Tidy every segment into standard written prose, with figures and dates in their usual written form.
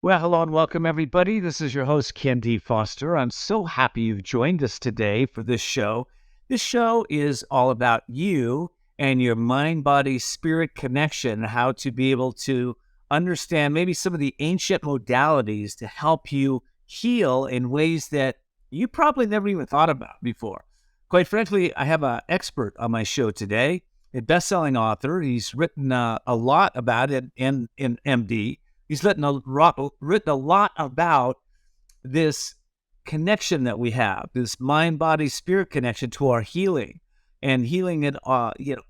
Well, hello and welcome, everybody. This is your host, KenDFoster. I'm so happy you've joined us today for this show. This show is all about you and your mind-body-spirit connection, how to be able to understand maybe some of the ancient modalities to help you heal in ways that you probably never even thought about before. Quite frankly, I have an expert on my show today, a best-selling author. He's written a lot about it in MD. He's written a lot about this connection that we have, this mind, body, spirit connection to our healing, and healing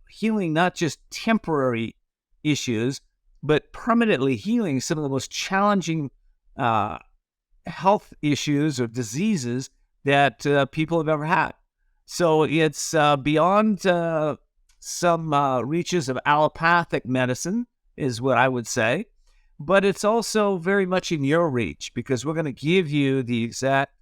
healing not just temporary issues, but permanently healing some of the most challenging health issues or diseases that people have ever had. So it's beyond some reaches of allopathic medicine, is what I would say. But it's also very much in your reach, because we're going to give you the exact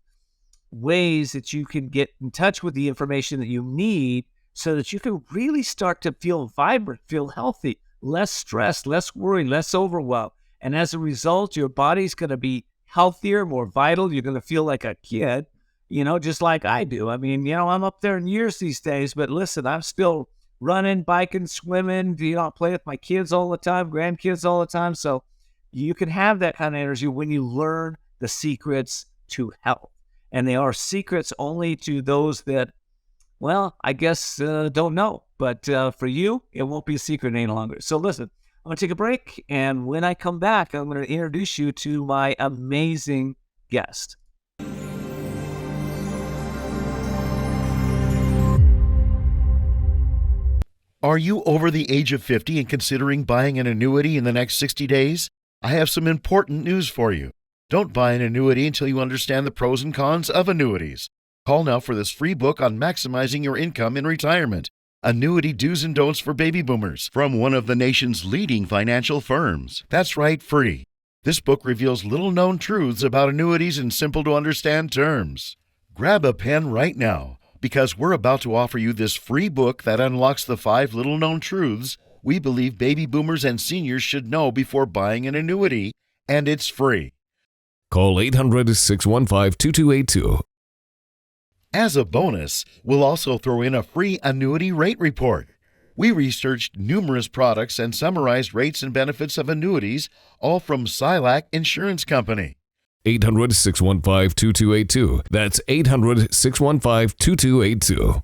ways that you can get in touch with the information that you need so that you can really start to feel vibrant, feel healthy, less stressed, less worried, less overwhelmed. And as a result, your body's going to be healthier, more vital. You're going to feel like a kid, just like I do. I mean, I'm up there in years these days, but listen, I'm still running, biking, swimming. I play with my kids all the time, grandkids all the time. So you can have that kind of energy when you learn the secrets to health. And they are secrets only to those that, I guess don't know. But for you, it won't be a secret any longer. So listen, I'm going to take a break. And when I come back, I'm going to introduce you to my amazing guest. Are you over the age of 50 and considering buying an annuity in the next 60 days? I have some important news for you. Don't buy an annuity until you understand the pros and cons of annuities. Call now for this free book on maximizing your income in retirement. Annuity Do's and Don'ts for Baby Boomers from one of the nation's leading financial firms. That's right, free. This book reveals little-known truths about annuities in simple-to-understand terms. Grab a pen right now, because we're about to offer you this free book that unlocks the 5 little-known truths we believe baby boomers and seniors should know before buying an annuity, and it's free. Call 800-615-2282. As a bonus, we'll also throw in a free annuity rate report. We researched numerous products and summarized rates and benefits of annuities, all from Silac Insurance Company. 800-615-2282. That's 800-615-2282.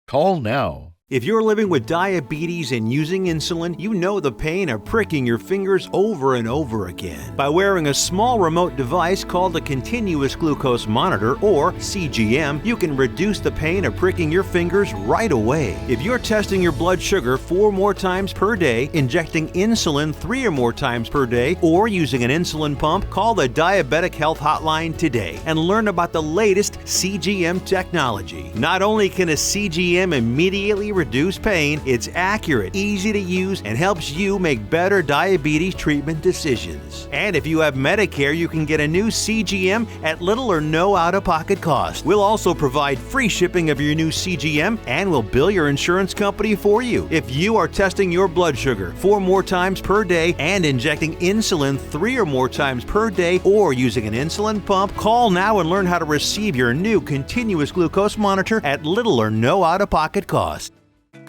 Call now. If you're living with diabetes and using insulin, you know the pain of pricking your fingers over and over again. By wearing a small remote device called a continuous glucose monitor, or CGM, you can reduce the pain of pricking your fingers right away. If you're testing your blood sugar 4 more times per day, injecting insulin 3 or more times per day, or using an insulin pump, call the Diabetic Health Hotline today and learn about the latest CGM technology. Not only can a CGM immediately reduce pain, it's accurate, easy to use, and helps you make better diabetes treatment decisions. And if you have Medicare, you can get a new CGM at little or no out-of-pocket cost. We'll also provide free shipping of your new CGM, and we'll bill your insurance company for you. If you are testing your blood sugar 4 more times per day and injecting insulin 3 or more times per day, or using an insulin pump, call now and learn how to receive your new continuous glucose monitor at little or no out-of-pocket cost.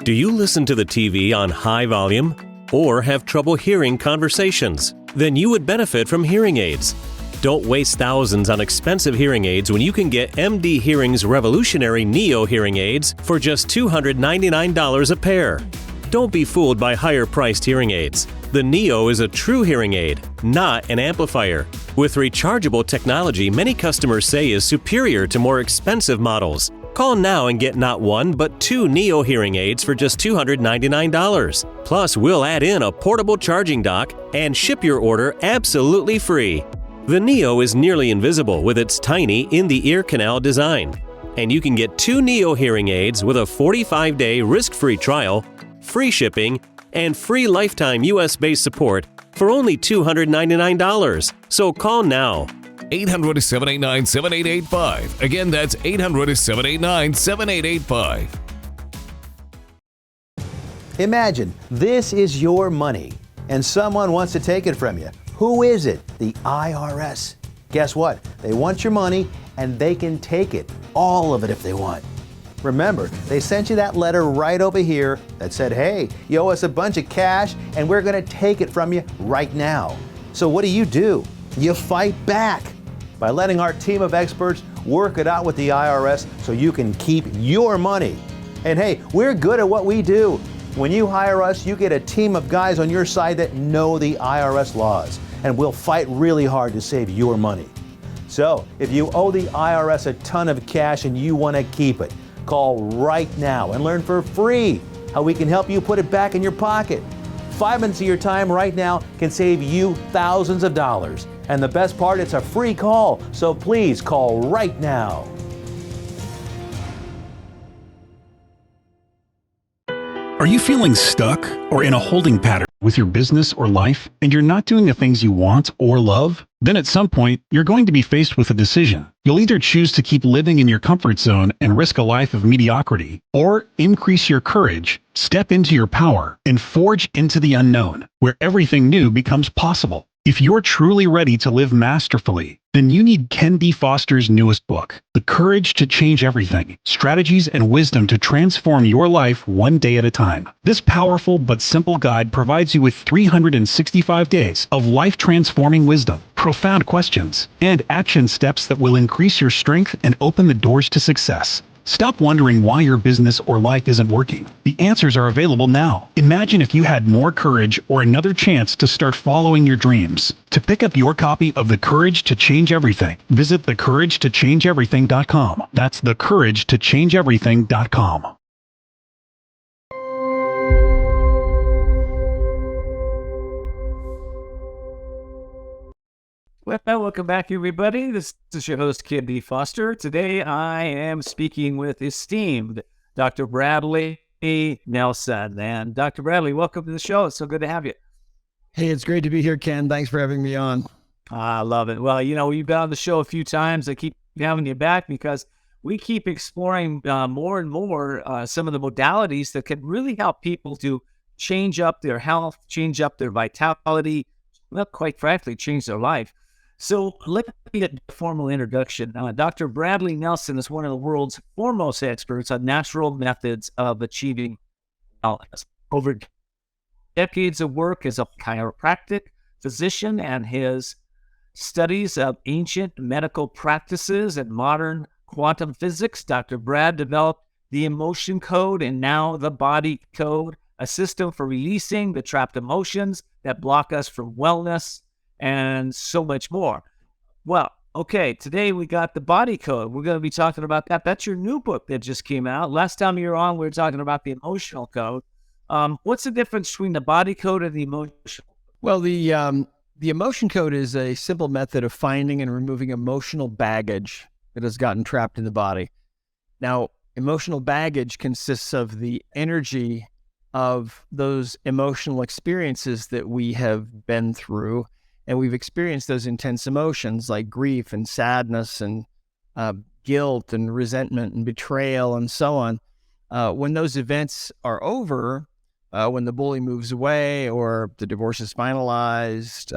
Do you listen to the TV on high volume or have trouble hearing conversations? Then you would benefit from hearing aids. Don't waste thousands on expensive hearing aids when you can get MD Hearing's revolutionary Neo hearing aids for just $299 a pair. Don't be fooled by higher-priced hearing aids. The Neo is a true hearing aid, not an amplifier. With rechargeable technology many customers say is superior to more expensive models. Call now and get not 1 but 2 Neo hearing aids for just $299. Plus, we'll add in a portable charging dock and ship your order absolutely free. The Neo is nearly invisible with its tiny in-the-ear canal design. And you can get 2 Neo hearing aids with a 45-day risk-free trial, free shipping, and free lifetime US-based support for only $299. So call now. 800-789-7885. Again, that's 800-789-7885. Imagine this is your money and someone wants to take it from you. Who is it? The IRS. Guess what? They want your money and they can take it, all of it if they want. Remember, they sent you that letter right over here that said, hey, you owe us a bunch of cash and we're going to take it from you right now. So what do? You fight back by letting our team of experts work it out with the IRS so you can keep your money. And hey, we're good at what we do. When you hire us, you get a team of guys on your side that know the IRS laws, and we'll fight really hard to save your money. So, if you owe the IRS a ton of cash and you want to keep it, call right now and learn for free how we can help you put it back in your pocket. 5 minutes of your time right now can save you thousands of dollars. And the best part, it's a free call, so please call right now. Are you feeling stuck or in a holding pattern with your business or life, and you're not doing the things you want or love? Then at some point, you're going to be faced with a decision. You'll either choose to keep living in your comfort zone and risk a life of mediocrity, or increase your courage, step into your power, and forge into the unknown, where everything new becomes possible. If you're truly ready to live masterfully, then you need KenDFoster's newest book, The Courage to Change Everything, Strategies and Wisdom to Transform Your Life One Day at a Time. This powerful but simple guide provides you with 365 days of life-transforming wisdom, profound questions, and action steps that will increase your strength and open the doors to success. Stop wondering why your business or life isn't working. The answers are available now. Imagine if you had more courage or another chance to start following your dreams. To pick up your copy of The Courage to Change Everything, visit thecouragetochangeeverything.com. That's thecouragetochangeeverything.com. Well, welcome back, everybody. This is your host, KenDFoster. Today, I am speaking with esteemed Dr. Bradley Nelson. And Dr. Bradley, welcome to the show. It's so good to have you. Hey, it's great to be here, Ken. Thanks for having me on. I love it. Well, you've been on the show a few times. I keep having you back because we keep exploring more and more some of the modalities that can really help people to change up their health, change up their vitality, well, quite frankly, change their life. So let me get a formal introduction. Dr. Bradley Nelson is one of the world's foremost experts on natural methods of achieving wellness. Over decades of work as a chiropractic physician and his studies of ancient medical practices and modern quantum physics, Dr. Brad developed the emotion code and now the body code, a system for releasing the trapped emotions that block us from wellness, and so much more. Well, okay, today we got the body code. We're going to be talking about that. That's your new book that just came out. Last time you were on, we were talking about the emotional code. What's the difference between the body code and the emotional? Well, the emotion code is a simple method of finding and removing emotional baggage that has gotten trapped in the body. Now, emotional baggage consists of the energy of those emotional experiences that we have been through. And we've experienced those intense emotions like grief and sadness and guilt and resentment and betrayal and so on. When those events are over, when the bully moves away or the divorce is finalized,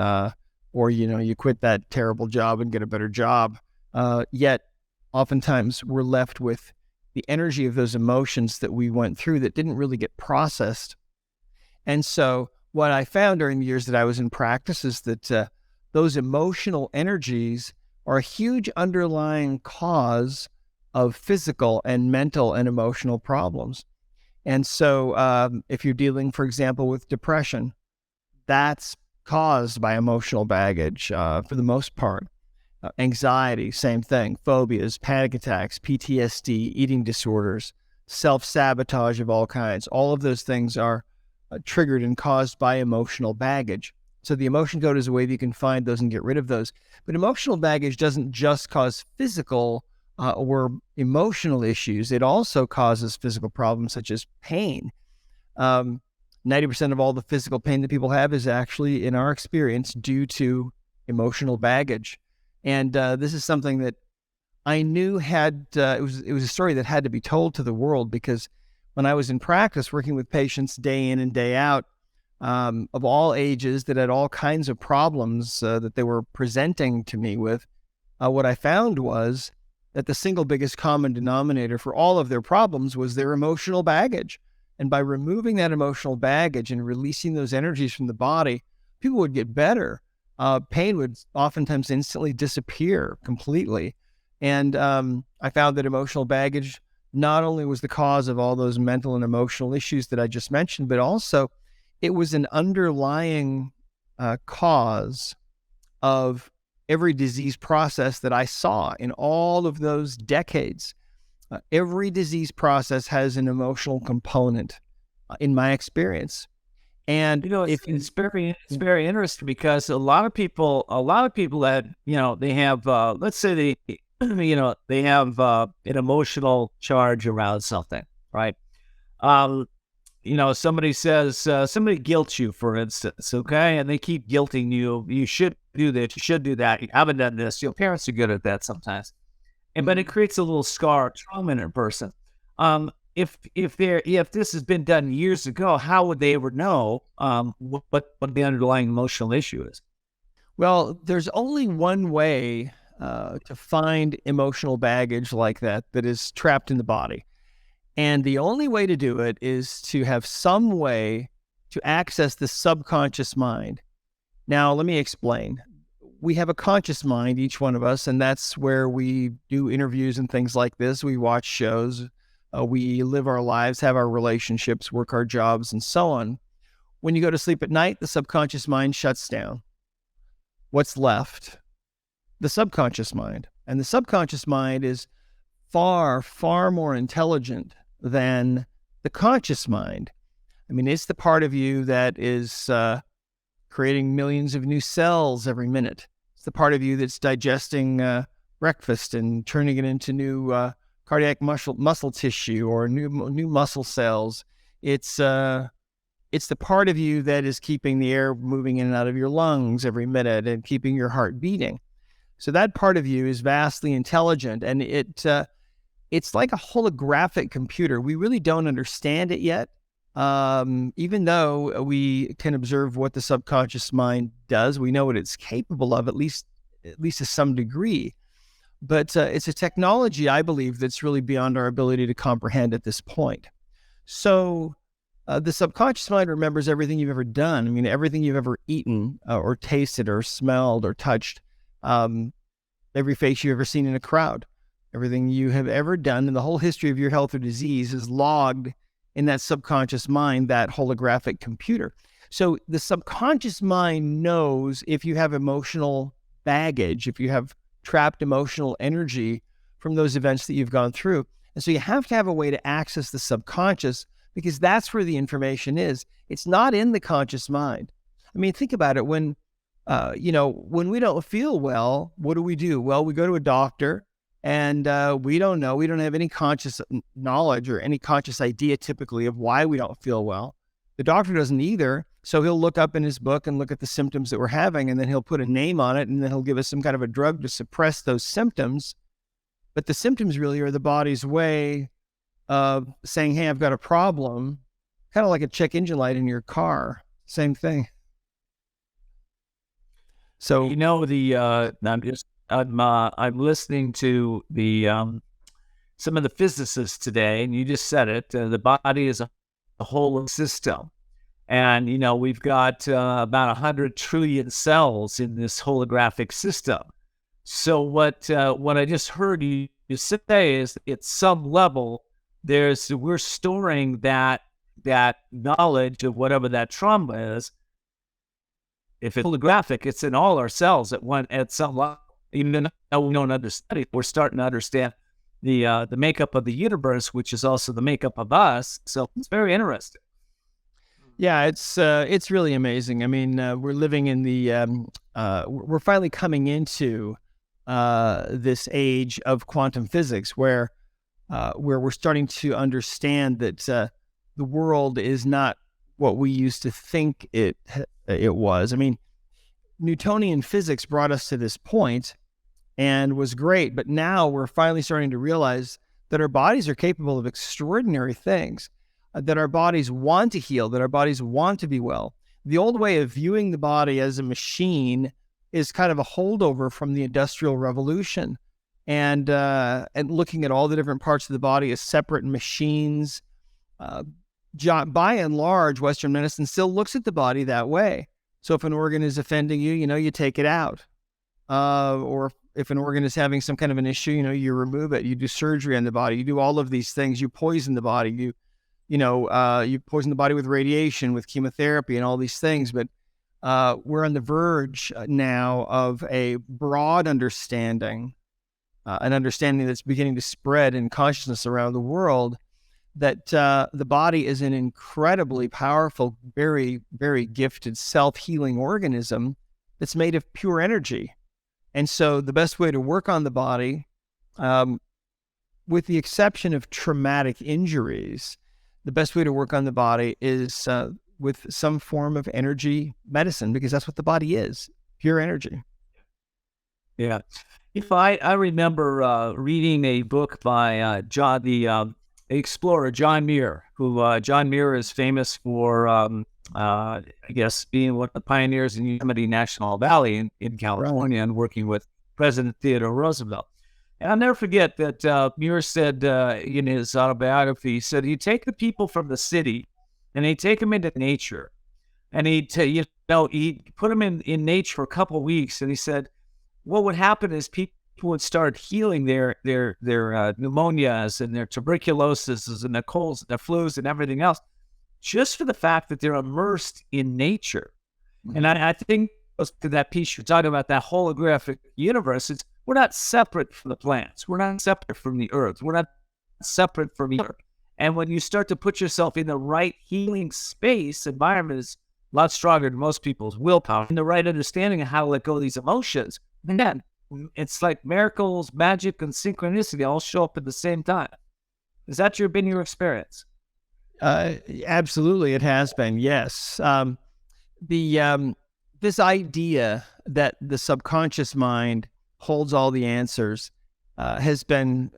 or, you quit that terrible job and get a better job, yet oftentimes we're left with the energy of those emotions that we went through that didn't really get processed. And so what I found during the years that I was in practice is that those emotional energies are a huge underlying cause of physical and mental and emotional problems. And so if you're dealing, for example, with depression, that's caused by emotional baggage for the most part. Anxiety, same thing. Phobias, panic attacks, PTSD, eating disorders, self-sabotage of all kinds. All of those things are triggered and caused by emotional baggage. So the emotion code is a way that you can find those and get rid of those. But emotional baggage doesn't just cause physical or emotional issues. It also causes physical problems such as pain. 90% of all the physical pain that people have is actually, in our experience, due to emotional baggage. And this is something that I knew it was a story that had to be told to the world, because when I was in practice working with patients day in and day out, of all ages that had all kinds of problems that they were presenting to me with. What I found was that the single biggest common denominator for all of their problems was their emotional baggage. And by removing that emotional baggage and releasing those energies from the body, people would get better. Pain would oftentimes instantly disappear completely. And I found that emotional baggage not only was the cause of all those mental and emotional issues that I just mentioned, but also it was an underlying cause of every disease process that I saw in all of those decades. Every disease process has an emotional component in my experience. And it's very interesting because a lot of people that, they have, let's say they have an emotional charge around something, right? Somebody says, somebody guilts you, for instance, okay? And they keep guilting you. You should do this. You should do that. You haven't done this. Your parents are good at that sometimes. But it creates a little scar, trauma in a person. If this has been done years ago, how would they ever know what the underlying emotional issue is? Well, there's only one way to find emotional baggage like that is trapped in the body. And the only way to do it is to have some way to access the subconscious mind. Now, let me explain. We have a conscious mind, each one of us, and that's where we do interviews and things like this. We watch shows, we live our lives, have our relationships, work our jobs, and so on. When you go to sleep at night, the subconscious mind shuts down. What's left? The subconscious mind. And the subconscious mind is far, far more intelligent than the conscious mind. I mean, it's the part of you that is creating millions of new cells every minute. It's the part of you that's digesting breakfast and turning it into new cardiac muscle tissue or new muscle cells. It's the part of you that is keeping the air moving in and out of your lungs every minute and keeping your heart beating. So that part of you is vastly intelligent, and it's like a holographic computer. We really don't understand it yet, even though we can observe what the subconscious mind does. We know what it's capable of, at least to some degree. But it's a technology, I believe, that's really beyond our ability to comprehend at this point. So the subconscious mind remembers everything you've ever done. I mean, everything you've ever eaten or tasted or smelled or touched, every face you've ever seen in a crowd. Everything you have ever done in the whole history of your health or disease is logged in that subconscious mind, that holographic computer. So the subconscious mind knows if you have emotional baggage, if you have trapped emotional energy from those events that you've gone through. And so you have to have a way to access the subconscious, because that's where the information is. It's not in the conscious mind. I mean, think about it. When we don't feel well, what do? Well, we go to a doctor. And we don't know. We don't have any conscious knowledge or any conscious idea typically of why we don't feel well. The doctor doesn't either. So he'll look up in his book and look at the symptoms that we're having, and then he'll put a name on it, and then he'll give us some kind of a drug to suppress those symptoms. But the symptoms really are the body's way of saying, hey, I've got a problem, kind of like a check engine light in your car. Same thing. So, I'm listening to some of the physicists today, and you just said it. The body is a whole system, and we've got about 100 trillion cells in this holographic system. So what I just heard you say is, at some level, we're storing that knowledge of whatever that trauma is. If it's holographic, it's in all our cells at some level. Even though we don't understand it, we're starting to understand the makeup of the universe, which is also the makeup of us. So it's very interesting. Yeah, it's really amazing. I mean, we're living in we're finally coming into this age of quantum physics, where we're starting to understand that the world is not what we used to think it was. I mean, Newtonian physics brought us to this point and was great, but now we're finally starting to realize that our bodies are capable of extraordinary things, that our bodies want to heal, that our bodies want to be well. The old way of viewing the body as a machine is kind of a holdover from the Industrial Revolution, and looking at all the different parts of the body as separate machines. By and large, Western medicine still looks at the body that way. So if an organ is offending you, you take it out. Or if an organ is having some kind of an issue, you remove it. You do surgery on the body. You do all of these things. You poison the body. You poison the body with radiation, with chemotherapy, and all these things. But we're on the verge now of a broad understanding, an understanding that's beginning to spread in consciousness around the world, that the body is an incredibly powerful, very, very gifted self-healing organism that's made of pure energy. And so the best way to work on the body, with the exception of traumatic injuries, the best way to work on the body is with some form of energy medicine, because that's what the body is, pure energy. Yeah. If I remember reading a book by the explorer John Muir, who John Muir is famous for, I guess, being one of the pioneers in Yosemite National Valley in California, and working with President Theodore Roosevelt. And I'll never forget that Muir said in his autobiography, he said he'd take the people from the city and he'd take them into nature, and he'd put them in nature for a couple of weeks. And he said what would happen is people would start healing their pneumonias and their tuberculosis and their colds and their flus and everything else, just for the fact that they're immersed in nature. And I think to that piece you're talking about, that holographic universe, we're not separate from the plants. We're not separate from the earth. We're not separate from each other. And when you start to put yourself in the right healing space, environment is a lot stronger than most people's willpower. And the right understanding of how to let go of these emotions, man, it's like miracles, magic, and synchronicity all show up at the same time. Has that been your experience? Absolutely, it has been. Yes. This idea that the subconscious mind holds all the answers has been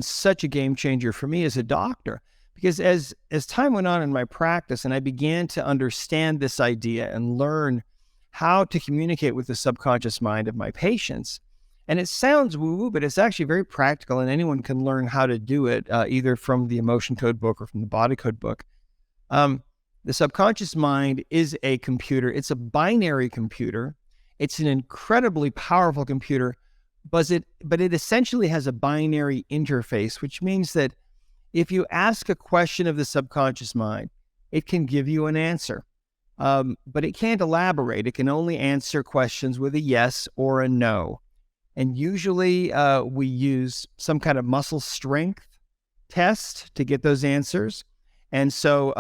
such a game changer for me as a doctor, because as time went on in my practice and I began to understand this idea and learn how to communicate with the subconscious mind of my patients, and it sounds woo-woo, but it's actually very practical, and anyone can learn how to do it, either from the emotion code book or from the body code book. The subconscious mind is a computer. It's a binary computer. It's an incredibly powerful computer, but it essentially has a binary interface, which means that if you ask a question of the subconscious mind, it can give you an answer, but it can't elaborate. It can only answer questions with a yes or a no. And usually we use some kind of muscle strength test to get those answers. And so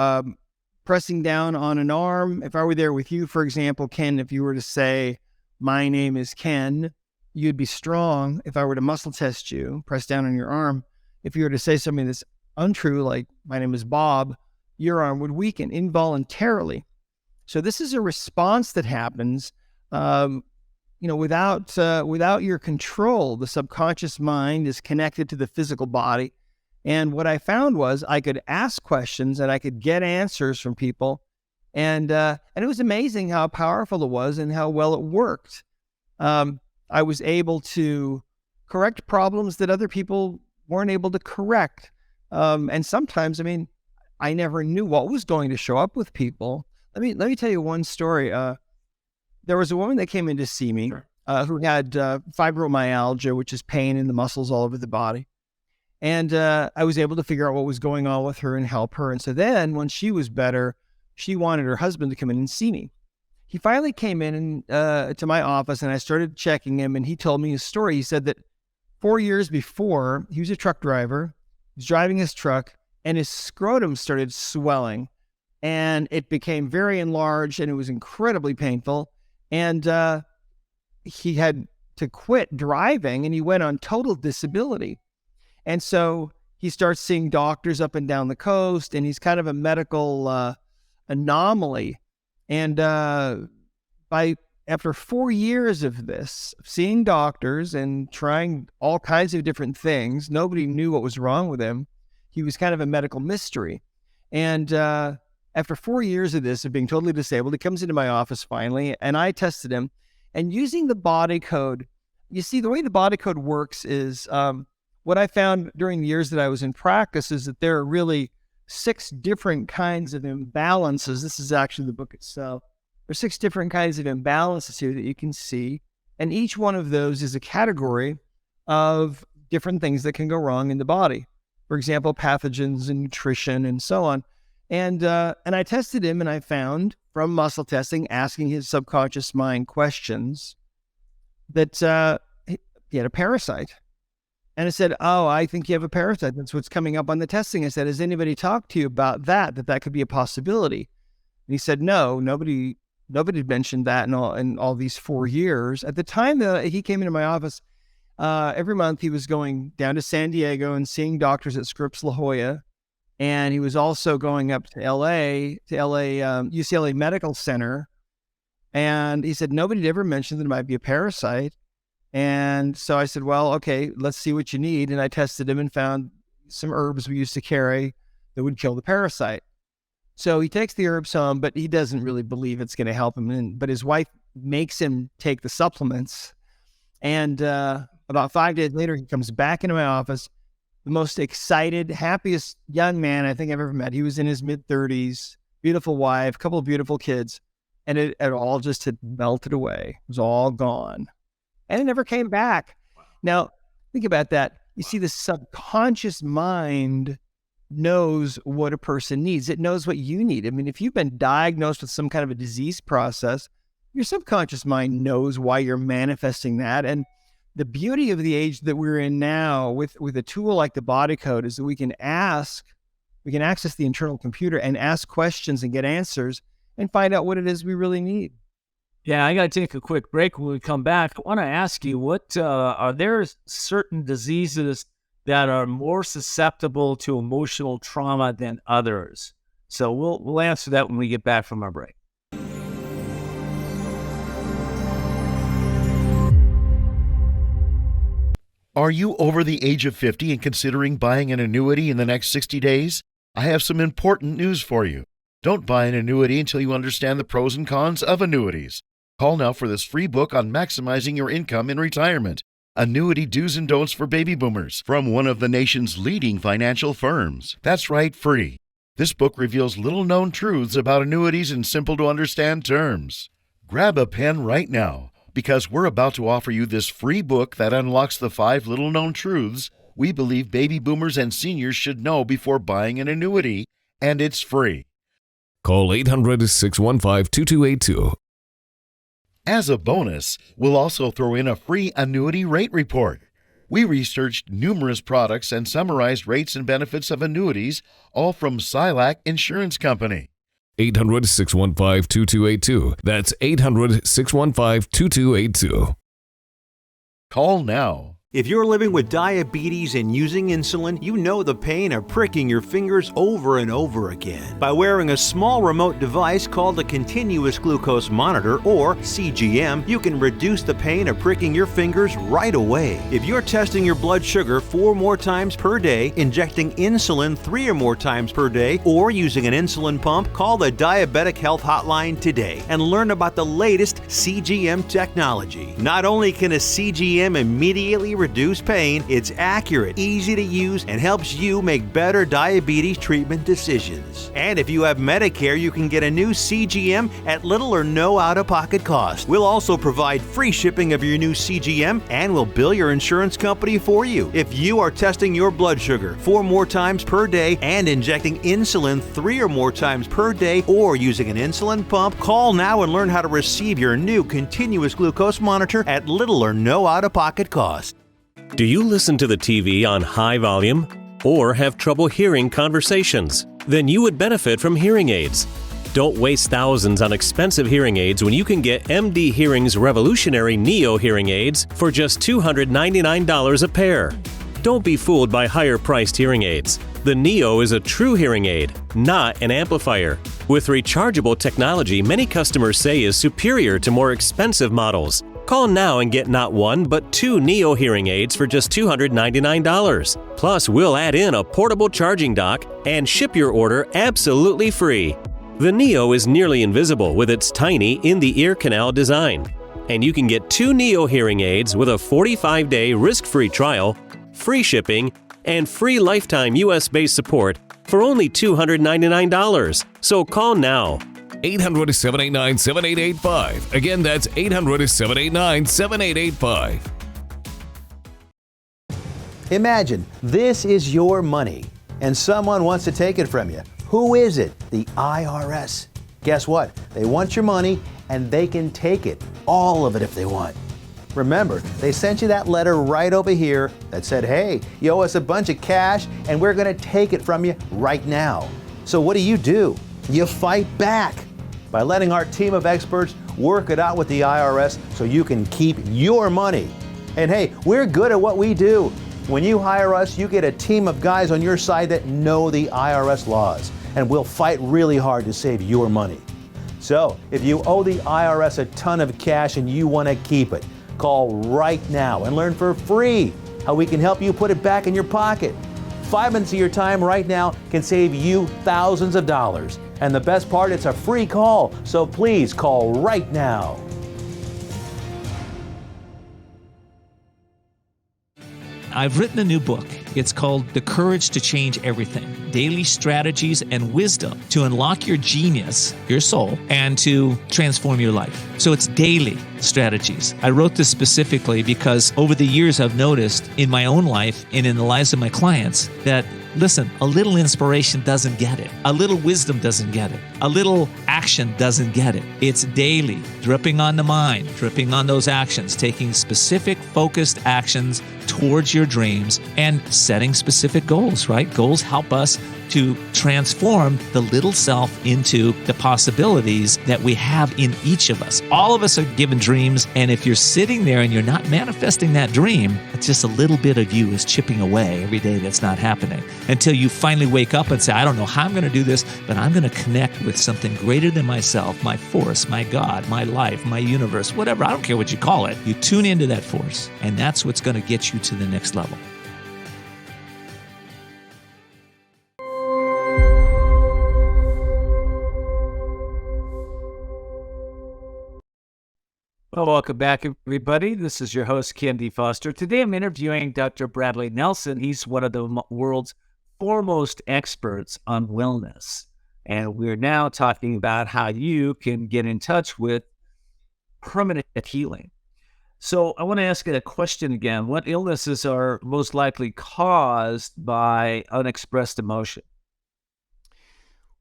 pressing down on an arm, if I were there with you, for example, Ken, if you were to say, "My name is Ken," you'd be strong. If I were to muscle test you, press down on your arm, if you were to say something that's untrue, like "My name is Bob," your arm would weaken involuntarily. So this is a response that happens, without your control. The subconscious mind is connected to the physical body. And what I found was I could ask questions and I could get answers from people. And it was amazing how powerful it was and how well it worked. I was able to correct problems that other people weren't able to correct. And sometimes, I never knew what was going to show up with people. Let me tell you one story. There was a woman that came in to see me who had fibromyalgia, which is pain in the muscles all over the body. And I was able to figure out what was going on with her and help her. And so then when she was better, she wanted her husband to come in and see me. He finally came in to my office, and I started checking him, and he told me his story. He said that 4 years before, he was a truck driver. He was driving his truck, and his scrotum started swelling, and it became very enlarged, and it was incredibly painful. And he had to quit driving, and he went on total disability. And so he starts seeing doctors up and down the coast, and he's kind of a medical anomaly. And after 4 years of this, seeing doctors and trying all kinds of different things, nobody knew what was wrong with him. He was kind of a medical mystery. And after 4 years of this, of being totally disabled, he comes into my office finally, and I tested him. And using the body code, you see, the way the body code works is what I found during the years that I was in practice is that there are really 6 different kinds of imbalances. This is actually the book itself. There's 6 different kinds of imbalances here that you can see. And each one of those is a category of different things that can go wrong in the body. For example, pathogens and nutrition and so on. And I tested him, and I found from muscle testing, asking his subconscious mind questions, that he had a parasite. And I said, "Oh, I think you have a parasite. That's what's coming up on the testing." I said, "Has anybody talked to you about that could be a possibility?" And he said, "No, nobody mentioned that in all these 4 years." At the time that he came into my office, every month he was going down to San Diego and seeing doctors at Scripps La Jolla. And he was also going up to UCLA Medical Center. And he said, nobody had ever mentioned that it might be a parasite. And so I said, well, okay, let's see what you need. And I tested him and found some herbs we used to carry that would kill the parasite. So he takes the herbs home, but he doesn't really believe it's going to help him. But his wife makes him take the supplements. And about 5 days later, he comes back into my office, the most excited, happiest young man I think I've ever met. He was in his mid-30s, beautiful wife, couple of beautiful kids, and it all just had melted away. It was all gone. And it never came back. Now, think about that. You see, the subconscious mind knows what a person needs. It knows what you need. I mean, if you've been diagnosed with some kind of a disease process, your subconscious mind knows why you're manifesting that. And the beauty of the age that we're in now with a tool like the body code is that we can access the internal computer and ask questions and get answers and find out what it is we really need. Yeah, I got to take a quick break. When we come back, I want to ask you, what are there certain diseases that are more susceptible to emotional trauma than others? So we'll answer that when we get back from our break. Are you over the age of 50 and considering buying an annuity in the next 60 days? I have some important news for you. Don't buy an annuity until you understand the pros and cons of annuities. Call now for this free book on maximizing your income in retirement. Annuity Do's and Don'ts for Baby Boomers from one of the nation's leading financial firms. That's right, free. This book reveals little-known truths about annuities in simple-to-understand terms. Grab a pen right now, because we're about to offer you this free book that unlocks the 5 little-known truths we believe baby boomers and seniors should know before buying an annuity, and it's free. Call 800-615-2282. As a bonus, we'll also throw in a free annuity rate report. We researched numerous products and summarized rates and benefits of annuities, all from Silac Insurance Company. 800-615-2282. That's 800-615-2282. Call now. If you're living with diabetes and using insulin, you know the pain of pricking your fingers over and over again. By wearing a small remote device called a continuous glucose monitor, or CGM, you can reduce the pain of pricking your fingers right away. If you're testing your blood sugar 4 more times per day, injecting insulin 3 or more times per day, or using an insulin pump, call the Diabetic Health Hotline today and learn about the latest CGM technology. Not only can a CGM immediately reduce pain, it's accurate, easy to use, and helps you make better diabetes treatment decisions. And if you have Medicare, you can get a new CGM at little or no out-of-pocket cost. We'll also provide free shipping of your new CGM, and we'll bill your insurance company for you. If you are testing your blood sugar 4 more times per day and injecting insulin 3 or more times per day, or using an insulin pump, call now and learn how to receive your new continuous glucose monitor at little or no out-of-pocket cost. Do you listen to the TV on high volume or have trouble hearing conversations? Then you would benefit from hearing aids. Don't waste thousands on expensive hearing aids when you can get MD Hearing's revolutionary Neo hearing aids for just $299 a pair. Don't be fooled by higher-priced hearing aids. The Neo is a true hearing aid, not an amplifier. With rechargeable technology, many customers say is superior to more expensive models. Call now and get not 1 but 2 Neo hearing aids for just $299. Plus, we'll add in a portable charging dock and ship your order absolutely free. The Neo is nearly invisible with its tiny in-the-ear canal design. And you can get 2 Neo hearing aids with a 45-day risk-free trial, free shipping, and free lifetime US-based support for only $299. So call now. 800-789-7885. Again, that's 800-789-7885. Imagine this is your money and someone wants to take it from you. Who is it? The IRS. Guess what? They want your money and they can take it, all of it if they want. Remember, they sent you that letter right over here that said, hey, you owe us a bunch of cash and we're going to take it from you right now. So what do? You fight back by letting our team of experts work it out with the IRS so you can keep your money. And hey, we're good at what we do. When you hire us, you get a team of guys on your side that know the IRS laws, and we'll fight really hard to save your money. So, if you owe the IRS a ton of cash and you want to keep it, call right now and learn for free how we can help you put it back in your pocket. 5 minutes of your time right now can save you thousands of dollars. And the best part, it's a free call, so please call right now. I've written a new book. It's called The Courage to Change Everything: Daily Strategies and Wisdom to Unlock Your Genius, your soul, and to transform your life. So it's daily strategies. I wrote this specifically because over the years I've noticed in my own life and in the lives of my clients that, listen, a little inspiration doesn't get it. A little wisdom doesn't get it. A little action doesn't get it. It's daily, dripping on the mind, dripping on those actions, taking specific focused actions towards your dreams and setting specific goals, right? Goals help us to transform the little self into the possibilities that we have in each of us. All of us are given dreams, and if you're sitting there and you're not manifesting that dream, it's just a little bit of you is chipping away every day that's not happening until you finally wake up and say, I don't know how I'm going to do this, but I'm going to connect with something greater than myself, my force, my God, my life, my universe, whatever. I don't care what you call it. You tune into that force, and that's what's going to get you to the next level. Well, welcome back, everybody. This is your host, KenDFoster. Today I'm interviewing Dr. Bradley Nelson. He's one of the world's foremost experts on wellness. And we're now talking about how you can get in touch with permanent healing. So I want to ask you a question again. What illnesses are most likely caused by unexpressed emotion?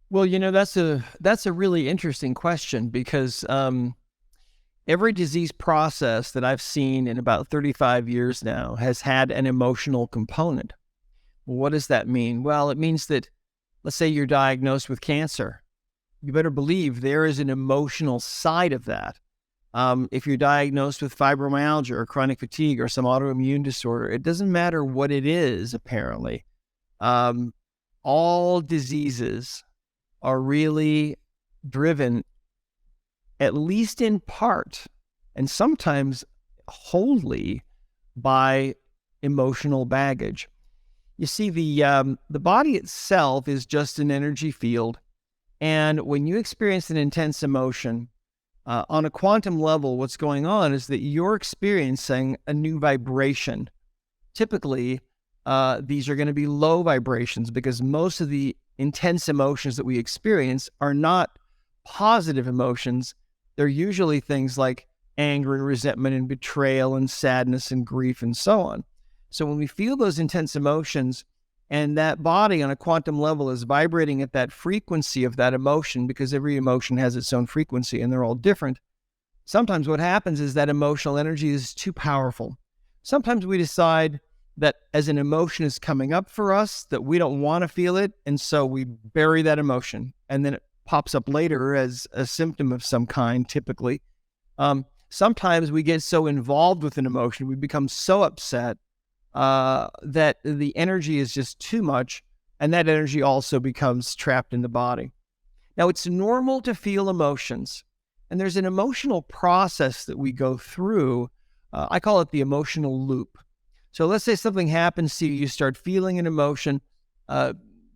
Well, that's a really interesting question because every disease process that I've seen in about 35 years now has had an emotional component. What does that mean? Well, it means that, let's say you're diagnosed with cancer. You better believe there is an emotional side of that. If you're diagnosed with fibromyalgia or chronic fatigue or some autoimmune disorder, it doesn't matter what it is, apparently. All diseases are really driven, at least in part, and sometimes wholly, by emotional baggage. You see, the body itself is just an energy field, and when you experience an intense emotion, on a quantum level, what's going on is that you're experiencing a new vibration. Typically, these are going to be low vibrations because most of the intense emotions that we experience are not positive emotions. They're usually things like anger and resentment and betrayal and sadness and grief and so on. So when we feel those intense emotions and that body on a quantum level is vibrating at that frequency of that emotion, because every emotion has its own frequency and they're all different, sometimes what happens is that emotional energy is too powerful. Sometimes we decide that as an emotion is coming up for us, that we don't want to feel it, and so we bury that emotion, and then it pops up later as a symptom of some kind, typically. Sometimes we get so involved with an emotion, we become so upset that the energy is just too much, and that energy also becomes trapped in the body. Now, it's normal to feel emotions, and there's an emotional process that we go through. I call it the emotional loop. So let's say something happens to you, you start feeling an emotion.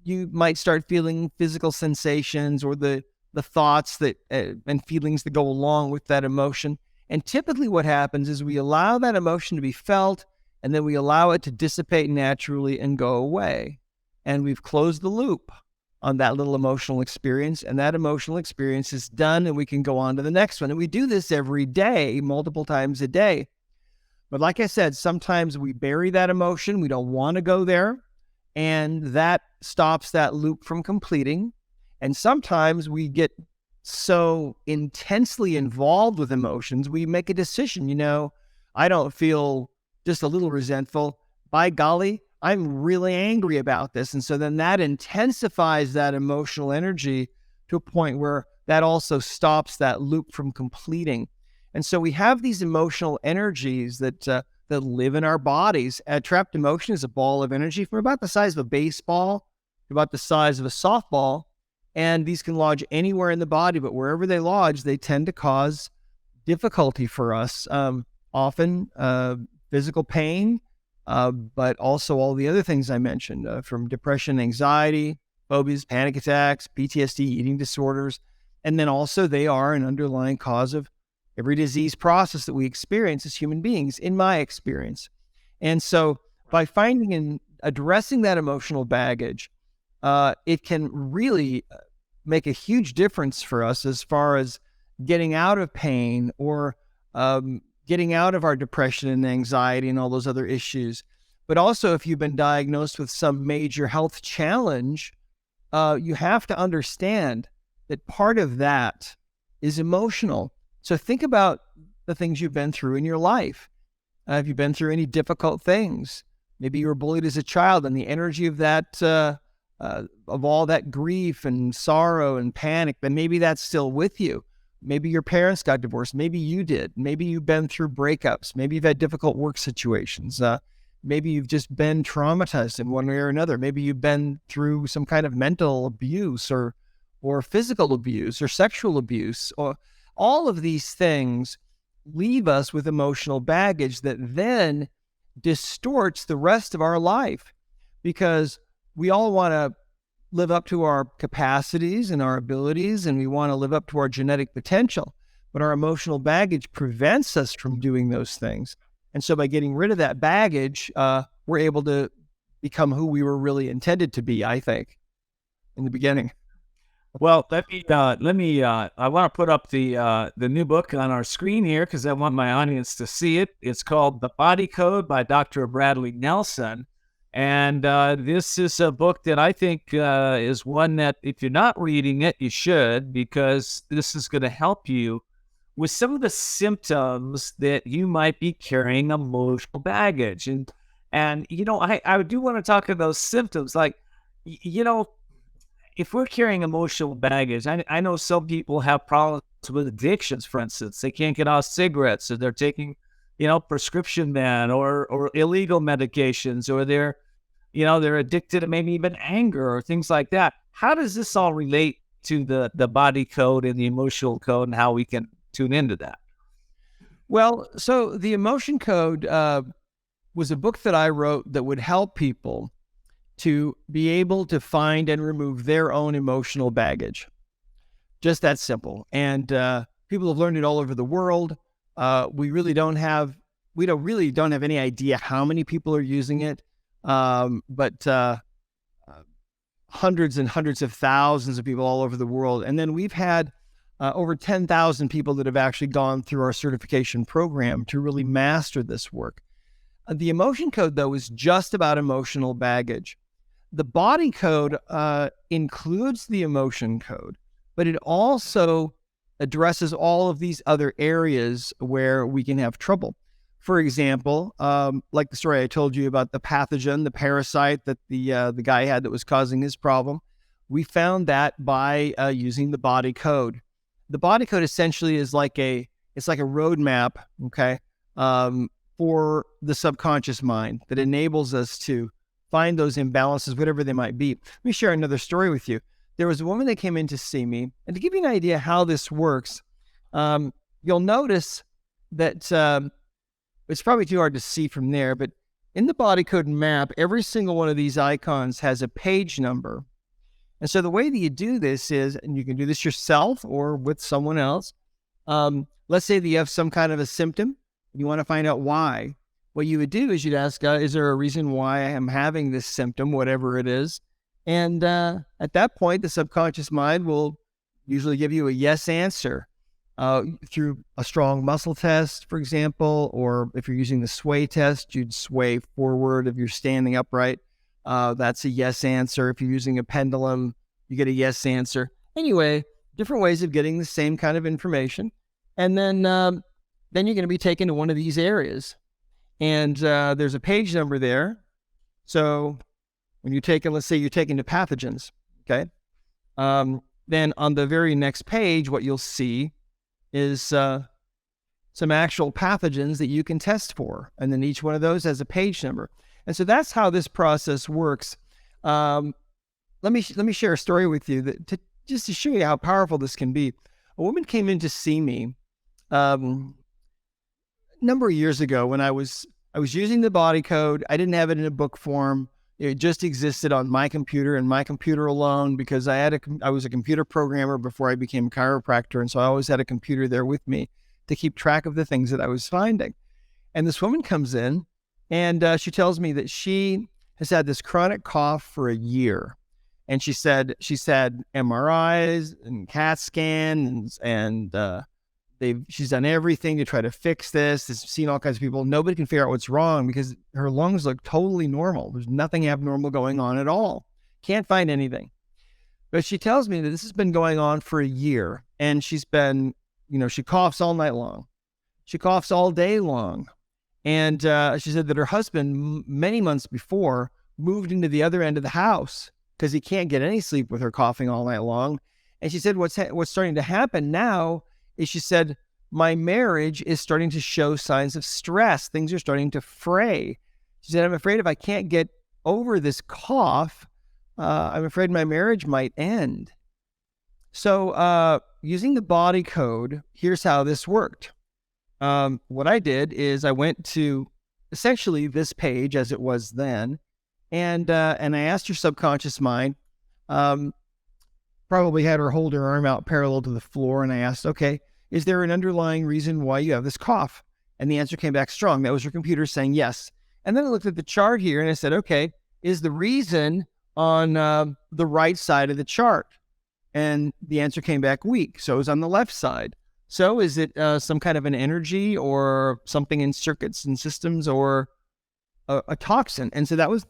You might start feeling physical sensations, or the the thoughts that and feelings that go along with that emotion. And typically what happens is we allow that emotion to be felt, and then we allow it to dissipate naturally and go away. And we've closed the loop on that little emotional experience, and that emotional experience is done, and we can go on to the next one. And we do this every day, multiple times a day. But like I said, sometimes we bury that emotion. We don't want to go there, and that stops that loop from completing. And sometimes we get so intensely involved with emotions, we make a decision, I don't feel just a little resentful. By golly, I'm really angry about this. And so then that intensifies that emotional energy to a point where that also stops that loop from completing. And so we have these emotional energies that live in our bodies. Trapped emotion is a ball of energy from about the size of a baseball to about the size of a softball. And these can lodge anywhere in the body, but wherever they lodge, they tend to cause difficulty for us. Often physical pain, but also all the other things I mentioned, from depression, anxiety, phobias, panic attacks, PTSD, eating disorders. And then also they are an underlying cause of every disease process that we experience as human beings, in my experience. And so by finding and addressing that emotional baggage, it can really make a huge difference for us as far as getting out of pain or getting out of our depression and anxiety and all those other issues. But also, if you've been diagnosed with some major health challenge, you have to understand that part of that is emotional. So think about the things you've been through in your life. Have you been through any difficult things? Maybe you were bullied as a child, and the energy of that, of all that grief and sorrow and panic, then maybe that's still with you. Maybe your parents got divorced. Maybe you did. Maybe you've been through breakups. Maybe you've had difficult work situations. Maybe you've just been traumatized in one way or another. Maybe you've been through some kind of mental abuse or physical abuse or sexual abuse. Or all of these things leave us with emotional baggage that then distorts the rest of our life, because we all want to live up to our capacities and our abilities, and we want to live up to our genetic potential. But our emotional baggage prevents us from doing those things. And so by getting rid of that baggage, we're able to become who we were really intended to be, I think, in the beginning. Well, let me. I want to put up the new book on our screen here because I want my audience to see it. It's called The Body Code by Dr. Bradley Nelson. And this is a book that I think is one that if you're not reading it, you should, because this is going to help you with some of the symptoms that you might be carrying emotional baggage. And I do want to talk about those symptoms. Like, if we're carrying emotional baggage, I know some people have problems with addictions, for instance. They can't get off cigarettes, so they're taking, prescription med or illegal medications, or they're addicted to maybe even anger or things like that. How does this all relate to the body code and the emotional code, and how we can tune into that? Well, so the emotion code was a book that I wrote that would help people to be able to find and remove their own emotional baggage. Just that simple. And people have learned it all over the world. We really don't have any idea how many people are using it. But hundreds and hundreds of thousands of people all over the world. And then we've had over 10,000 people that have actually gone through our certification program to really master this work. The emotion code, though, is just about emotional baggage. The body code includes the emotion code, but it also addresses all of these other areas where we can have trouble. For example, like the story I told you about the pathogen, the parasite that the guy had that was causing his problem, we found that by using the body code. The body code essentially is like a roadmap, okay, for the subconscious mind that enables us to find those imbalances, whatever they might be. Let me share another story with you. There was a woman that came in to see me, and to give you an idea how this works, you'll notice that it's probably too hard to see from there, but in the body code map, every single one of these icons has a page number. And so the way that you do this is, and you can do this yourself or with someone else. Let's say that you have some kind of a symptom and you want to find out why. What you would do is you'd ask, is there a reason why I am having this symptom, whatever it is? And at that point, the subconscious mind will usually give you a yes answer through a strong muscle test, for example, or if you're using the sway test, you'd sway forward if you're standing upright. That's a yes answer. If you're using a pendulum, you get a yes answer. Anyway, different ways of getting the same kind of information. And then you're going to be taken to one of these areas. And there's a page number there. So when you're taken, let's say you're taken to pathogens, okay? Then on the very next page, what you'll see is some actual pathogens that you can test for. And then each one of those has a page number. And so that's how this process works. Let me share a story with you just to show you how powerful this can be. A woman came in to see me a number of years ago when I was using the body code. I didn't have it in a book form. It just existed on my computer and my computer alone because I was a computer programmer before I became a chiropractor. And so I always had a computer there with me to keep track of the things that I was finding. And this woman comes in and she tells me that she has had this chronic cough for a year. And she's had MRIs and CAT scans and she's done everything to try to fix this. She's seen all kinds of people. Nobody can figure out what's wrong because her lungs look totally normal. There's nothing abnormal going on at all. Can't find anything. But she tells me that this has been going on for a year. And she's been, she coughs all night long. She coughs all day long. And she said that her husband, many months before, moved into the other end of the house because he can't get any sleep with her coughing all night long. And she said what's starting to happen now is, she said, my marriage is starting to show signs of stress. Things are starting to fray. She said, I'm afraid if I can't get over this cough, I'm afraid my marriage might end. So using the body code, here's how this worked. What I did is I went to essentially this page as it was then, and I asked her subconscious mind, probably had her hold her arm out parallel to the floor, and I asked, okay, is there an underlying reason why you have this cough? And the answer came back strong. That was her computer saying yes. And then I looked at the chart here and I said, okay, is the reason on the right side of the chart? And the answer came back weak. So it was on the left side. So is it some kind of an energy or something in circuits and systems or a toxin? And so that was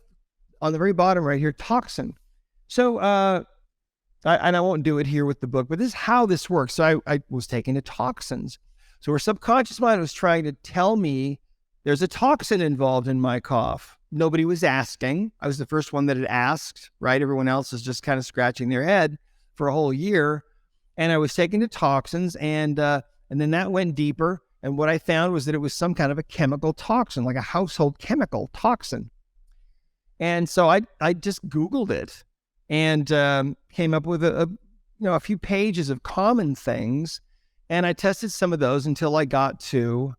on the very bottom right here, toxin. So, and I won't do it here with the book, but this is how this works. So I was taking the toxins. So her subconscious mind was trying to tell me there's a toxin involved in my cough. Nobody was asking. I was the first one that had asked, right? Everyone else is just kind of scratching their head for a whole year. And I was taking the toxins and then that went deeper. And what I found was that it was some kind of a chemical toxin, like a household chemical toxin. And so I just Googled it and came up with a few pages of common things. And I tested some of those until I got to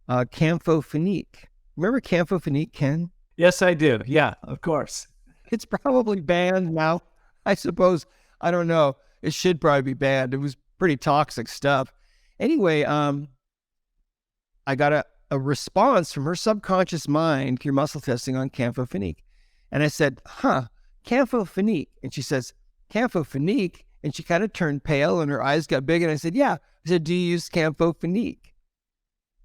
camphophenique. Remember camphophenique, Ken? Yes, I do. Yeah, of course. It's probably banned now, I suppose. I don't know. It should probably be banned. It was pretty toxic stuff. Anyway, I got a response from her subconscious mind through muscle testing on camphophenique. And I said, camphophenique. And she says, camphophenique? And she kind of turned pale and her eyes got big. And I said, yeah. I said, do you use camphophenique?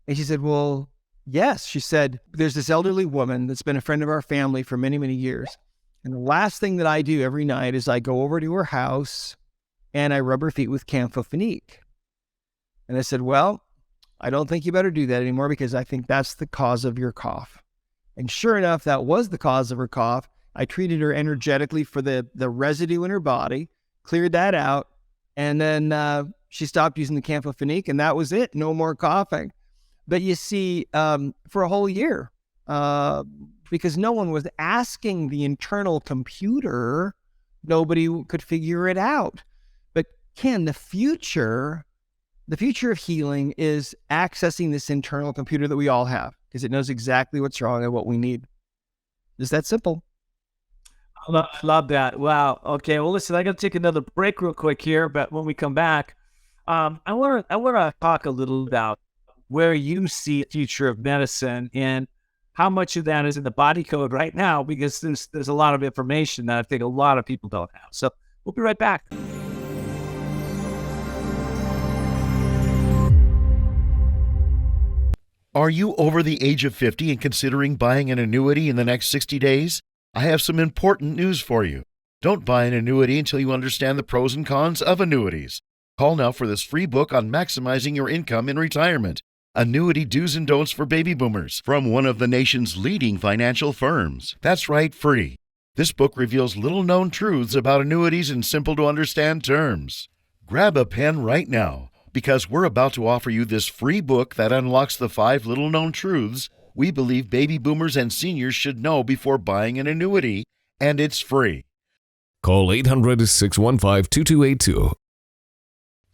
And she said, well, yes. She said, there's this elderly woman that's been a friend of our family for many, many years. And the last thing that I do every night is I go over to her house and I rub her feet with camphophenique. And I said, well, I don't think you better do that anymore because I think that's the cause of your cough. And sure enough, that was the cause of her cough. I treated her energetically for the residue in her body, cleared that out, and then she stopped using the camphophenique, and that was it. No more coughing. But you see, for a whole year, because no one was asking the internal computer, nobody could figure it out. But Ken, the future of healing is accessing this internal computer that we all have because it knows exactly what's wrong and what we need. It's that simple. Love that. Wow. Okay. Well, listen, I got to take another break real quick here, but when we come back, I want to talk a little about where you see the future of medicine and how much of that is in the body code right now, because there's a lot of information that I think a lot of people don't have. So we'll be right back. Are you over the age of 50 and considering buying an annuity in the next 60 days? I have some important news for you. Don't buy an annuity until you understand the pros and cons of annuities. Call now for this free book on maximizing your income in retirement. Annuity Do's and Don'ts for Baby Boomers from one of the nation's leading financial firms. That's right, free. This book reveals little-known truths about annuities in simple-to-understand terms. Grab a pen right now, because we're about to offer you this free book that unlocks the 5 little-known truths we believe baby boomers and seniors should know before buying an annuity, and it's free. Call 800-615-2282.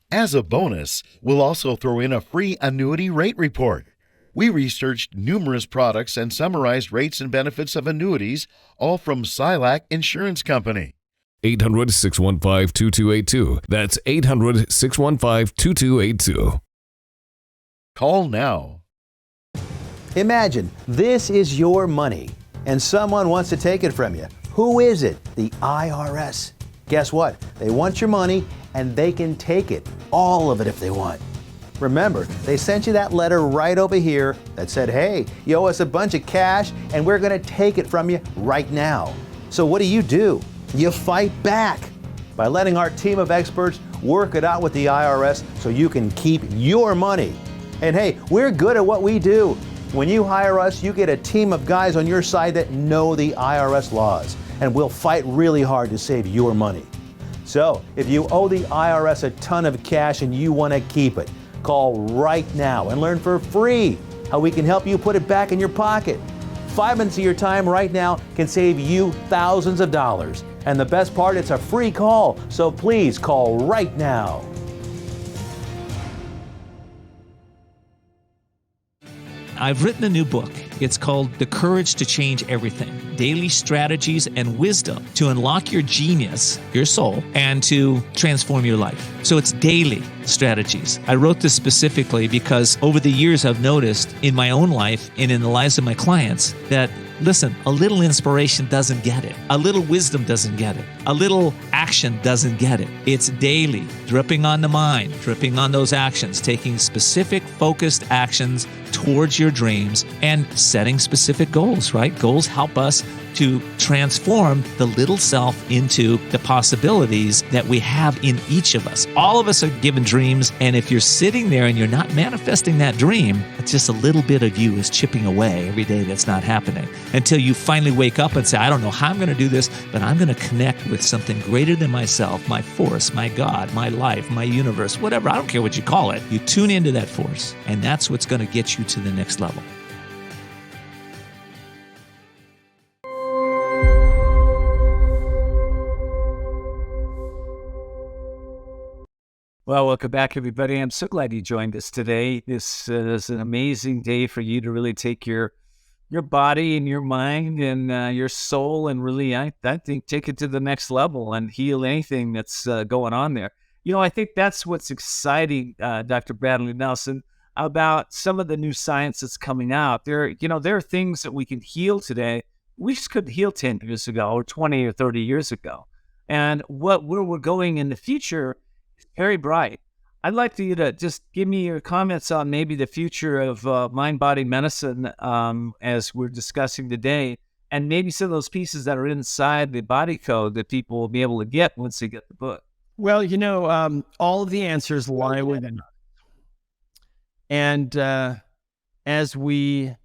As a bonus, we'll also throw in a free annuity rate report. We researched numerous products and summarized rates and benefits of annuities, all from Silac Insurance Company. 800-615-2282. That's 800-615-2282. Call now. Imagine this is your money and someone wants to take it from you. Who is it? The IRS. Guess what? They want your money and they can take it, all of it if they want. Remember, they sent you that letter right over here that said, hey, you owe us a bunch of cash and we're going to take it from you right now. So what do? You fight back by letting our team of experts work it out with the IRS so you can keep your money. And hey, we're good at what we do. When you hire us, you get a team of guys on your side that know the IRS laws, and we'll fight really hard to save your money. So, if you owe the IRS a ton of cash and you want to keep it, call right now and learn for free how we can help you put it back in your pocket. 5 minutes of your time right now can save you thousands of dollars. And the best part, it's a free call, so please call right now. I've written a new book. It's called The Courage to Change Everything: Daily Strategies and Wisdom to Unlock Your Genius, your soul, and to transform your life. So it's daily strategies. I wrote this specifically because over the years I've noticed in my own life and in the lives of my clients that, listen, a little inspiration doesn't get it. A little wisdom doesn't get it. A little action doesn't get it. It's daily, dripping on the mind, dripping on those actions, taking specific focused actions towards your dreams and setting specific goals, right? Goals help us to transform the little self into the possibilities that we have in each of us. All of us are given dreams, and if you're sitting there and you're not manifesting that dream, it's just a little bit of you is chipping away every day that's not happening until you finally wake up and say, I don't know how I'm going to do this, but I'm going to connect with something greater than myself, my force, my God, my life, my universe, whatever. I don't care what you call it. You tune into that force, and that's what's going to get you to the next level. Well, welcome back, everybody. I'm so glad you joined us today. This is an amazing day for you to really take your body and your mind and your soul and really, I think, take it to the next level and heal anything that's going on there. You know, I think that's what's exciting, Dr. Bradley Nelson, about some of the new science that's coming out. There are things that we can heal today we just couldn't heal 10 years ago or 20 or 30 years ago. And where we're going in the future is very bright. I'd like you to just give me your comments on maybe the future of mind-body medicine as we're discussing today, and maybe some of those pieces that are inside the body code that people will be able to get once they get the book. Well, all of the answers lie within us. And as we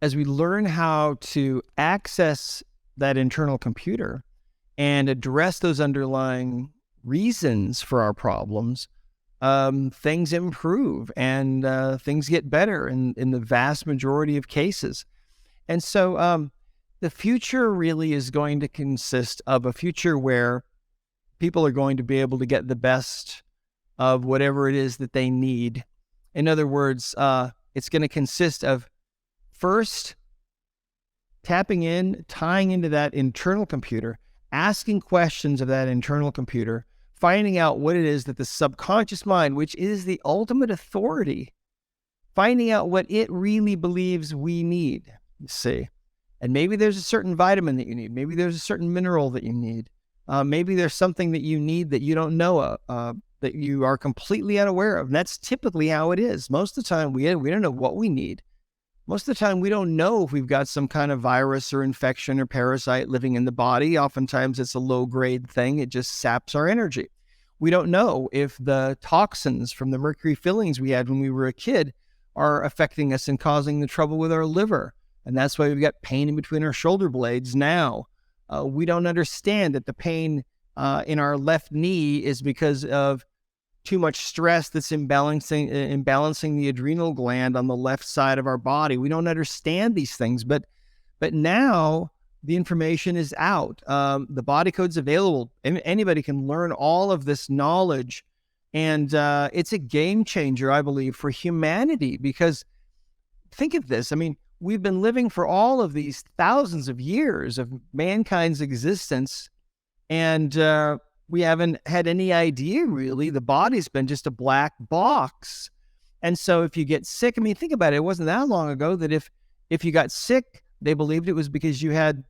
learn how to access that internal computer and address those underlying reasons for our problems, things improve and things get better in the vast majority of cases. And so the future really is going to consist of a future where people are going to be able to get the best of whatever it is that they need. In other words, it's going to consist of first tying into that internal computer asking questions of that internal computer, finding out what it is that the subconscious mind, which is the ultimate authority, finding out what it really believes we need, you see. And maybe there's a certain vitamin that you need. Maybe there's a certain mineral that you need. Maybe there's something that you need that you don't know that you are completely unaware of. And that's typically how it is. Most of the time, we don't know what we need. Most of the time, we don't know if we've got some kind of virus or infection or parasite living in the body. Oftentimes, it's a low-grade thing. It just saps our energy. We don't know if the toxins from the mercury fillings we had when we were a kid are affecting us and causing the trouble with our liver. And that's why we've got pain in between our shoulder blades now. We don't understand that the pain in our left knee is because of too much stress that's imbalancing the adrenal gland on the left side of our body. We don't understand these things, but now the information is out. The body code's available. Anybody can learn all of this knowledge, and it's a game changer, I believe, for humanity. Because think of this. I mean, we've been living for all of these thousands of years of mankind's existence, and we haven't had any idea, really. The body's been just a black box. And so if you get sick, I mean, think about it. It wasn't that long ago that if you got sick, they believed it was because you had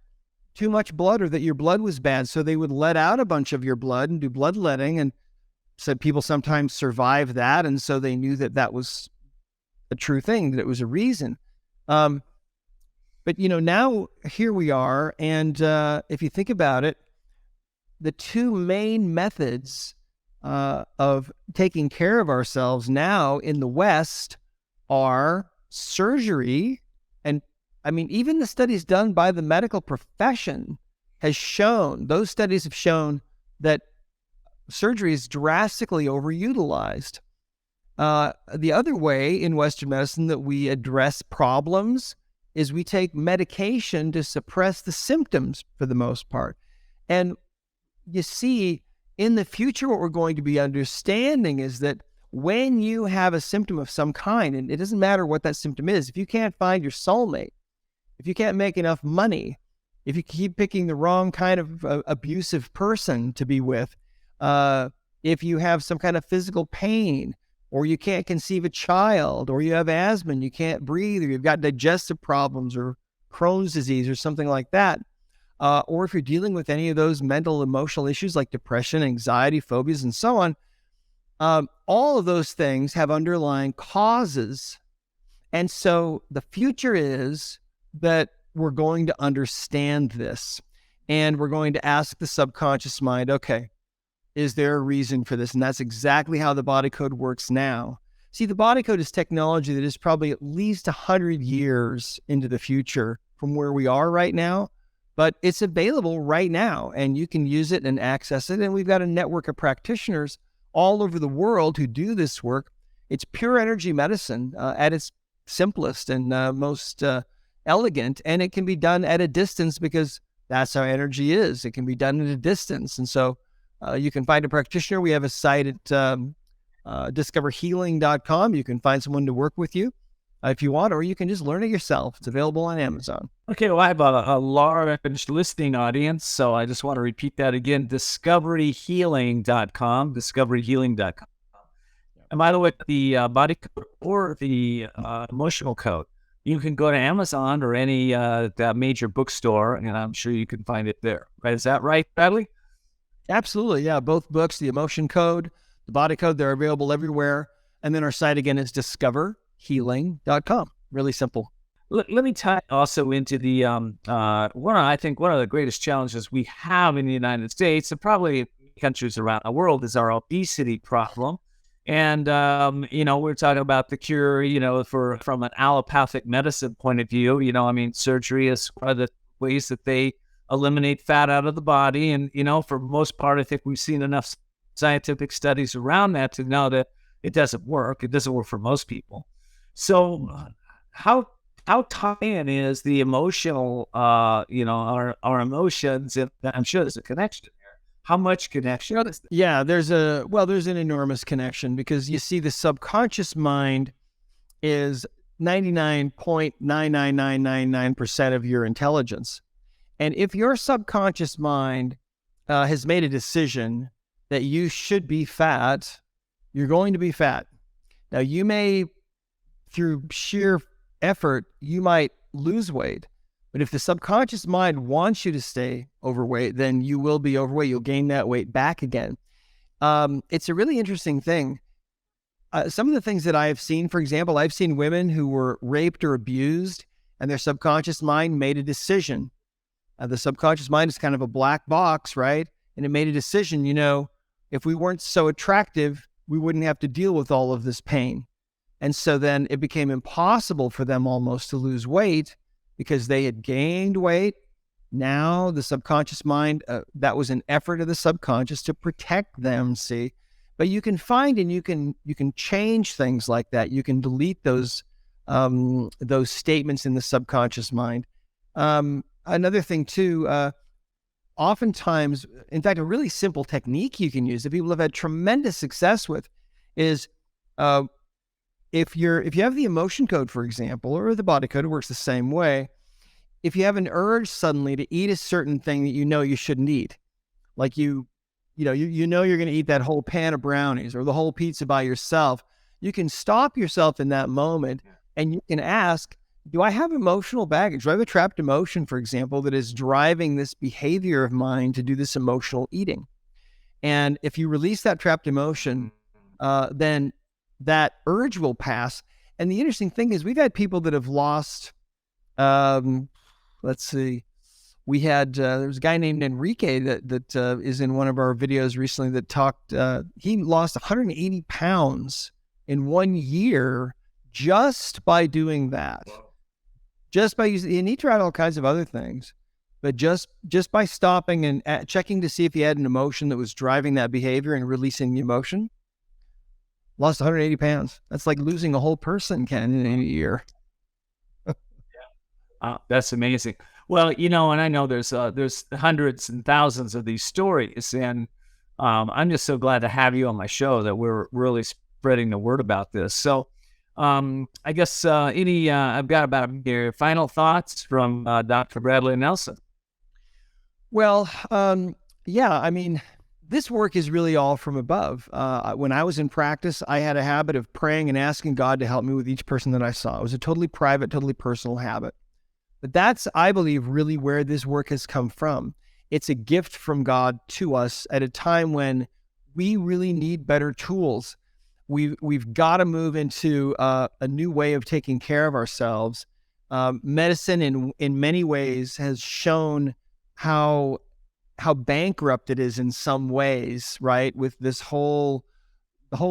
too much blood or that your blood was bad. So they would let out a bunch of your blood and do bloodletting. And so people sometimes survive that. And so they knew that that was a true thing, that it was a reason. But, now here we are. And if you think about it, the two main methods of taking care of ourselves now in the West are surgery. And I mean, even the studies done by the medical profession those studies have shown that surgery is drastically overutilized. The other way in Western medicine that we address problems is we take medication to suppress the symptoms for the most part. And you see, in the future, what we're going to be understanding is that when you have a symptom of some kind, and it doesn't matter what that symptom is, if you can't find your soulmate, if you can't make enough money, if you keep picking the wrong kind of abusive person to be with, if you have some kind of physical pain, or you can't conceive a child, or you have asthma and you can't breathe, or you've got digestive problems or Crohn's disease or something like that, or if you're dealing with any of those mental, emotional issues like depression, anxiety, phobias, and so on, all of those things have underlying causes. And so the future is that we're going to understand this, and we're going to ask the subconscious mind, okay, is there a reason for this? And that's exactly how the body code works now. See, the body code is technology that is probably at least 100 years into the future from where we are right now, but it's available right now, and you can use it and access it. And we've got a network of practitioners all over the world who do this work. It's pure energy medicine at its simplest and most elegant, and it can be done at a distance because that's how energy is. It can be done at a distance. And so you can find a practitioner. We have a site at discoverhealing.com. You can find someone to work with you if you want, or you can just learn it yourself. It's available on Amazon. Okay, well, I have a large listening audience, so I just want to repeat that again, discoveryhealing.com, discoveryhealing.com. And by the way, the body code or the emotional code, you can go to Amazon or any major bookstore, and I'm sure you can find it there. Right? Is that right, Bradley? Absolutely, yeah. Both books, the emotion code, the body code, they're available everywhere. And then our site again is discoverhealing.com. Really simple. Let me tie also into the one of the greatest challenges we have in the United States and probably countries around the world is our obesity problem. And we're talking about the cure, from an allopathic medicine point of view. Surgery is one of the ways that they eliminate fat out of the body. And, for most part, I think we've seen enough scientific studies around that to know that it doesn't work. It doesn't work for most people. So how tie-in is the emotional, our emotions, and I'm sure there's a connection there. How much connection? Yeah, there's an enormous connection, because you see the subconscious mind is 99.99999% of your intelligence. And if your subconscious mind has made a decision that you should be fat, you're going to be fat. Now, you may, through sheer effort, you might lose weight. But if the subconscious mind wants you to stay overweight, then you will be overweight. You'll gain that weight back again. It's a really interesting thing. Some of the things that I have seen, for example, I've seen women who were raped or abused, and their subconscious mind made a decision. The subconscious mind is kind of a black box, right? And it made a decision, if we weren't so attractive, we wouldn't have to deal with all of this pain. And so then it became impossible for them almost to lose weight because they had gained weight. Now the subconscious mind, that was an effort of the subconscious to protect them, see? But you can find and you can change things like that. You can delete those statements in the subconscious mind. Another thing too, oftentimes, in fact, a really simple technique you can use that people have had tremendous success with is if you have the emotion code, for example, or the body code, it works the same way. If you have an urge suddenly to eat a certain thing that you shouldn't eat, like you're going to eat that whole pan of brownies or the whole pizza by yourself, you can stop yourself in that moment and you can ask, do I have emotional baggage? Do I have a trapped emotion, for example, that is driving this behavior of mine to do this emotional eating? And if you release that trapped emotion, then that urge will pass. And the interesting thing is we've had people that have lost, let's see, we had, there was a guy named Enrique that is in one of our videos recently that talked, he lost 180 pounds in 1 year just by doing that. Just by using, and he tried all kinds of other things, but just by stopping and checking to see if he had an emotion that was driving that behavior and releasing the emotion, lost 180 pounds. That's like losing a whole person, Ken, in a year. That's amazing. Well, and I know there's hundreds and thousands of these stories, and I'm just so glad to have you on my show that we're really spreading the word about this. So, I guess I've got about your final thoughts from Dr. Bradley Nelson. Well, yeah, I mean, this work is really all from above. When I was in practice, I had a habit of praying and asking God to help me with each person that I saw. It was a totally private, totally personal habit. But that's, I believe, really where this work has come from. It's a gift from God to us at a time when we really need better tools. We've got to move into a new way of taking care of ourselves. Medicine, in many ways, has shown how bankrupt it is in some ways, right? With the whole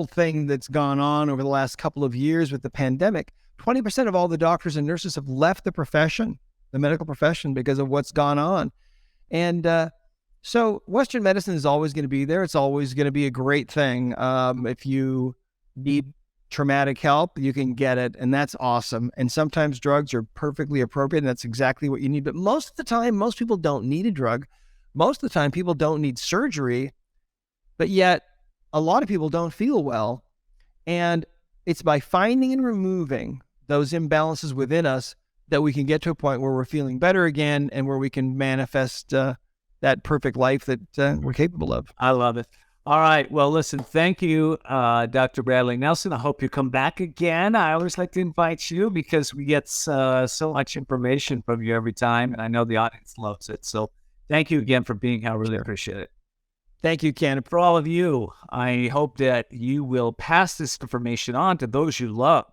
thing that's gone on over the last couple of years with the pandemic. 20% of all the doctors and nurses have left the profession, the medical profession, because of what's gone on. And so Western medicine is always going to be there. It's always going to be a great thing. If you need traumatic help, you can get it, and that's awesome. And sometimes drugs are perfectly appropriate, and that's exactly what you need. But most of the time, most people don't need a drug. Most of the time, people don't need surgery, but yet a lot of people don't feel well. And it's by finding and removing those imbalances within us that we can get to a point where we're feeling better again and where we can manifest that perfect life that we're capable of. I love it. All right. Well, listen, thank you, Dr. Bradley Nelson. I hope you come back again. I always like to invite you because we get so much information from you every time, and I know the audience loves it. So thank you again for being here. I really appreciate it. Thank you, Ken. For all of you, I hope that you will pass this information on to those you love,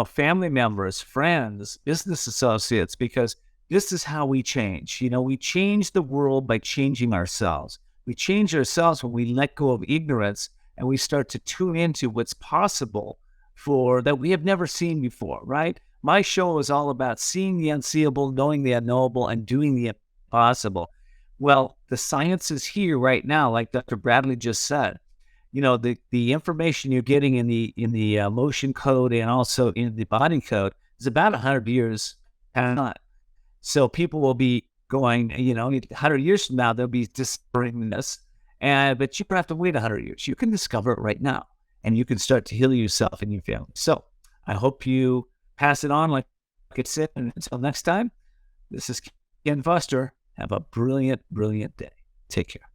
family members, friends, business associates, because this is how we change. We change the world by changing ourselves. We change ourselves when we let go of ignorance and we start to tune into what's possible that we have never seen before, right? My show is all about seeing the unseeable, knowing the unknowable, and doing the impossible. Well, the science is here right now, like Dr. Bradley just said. The information you're getting in the emotion code and also in the body code is about 100 years past. So people will be going, 100 years from now, they'll be discovering this. But you don't have to wait 100 years. You can discover it right now, and you can start to heal yourself and your family. So I hope you pass it on like I said. And until next time, this is KenDFoster. Have a brilliant, brilliant day. Take care.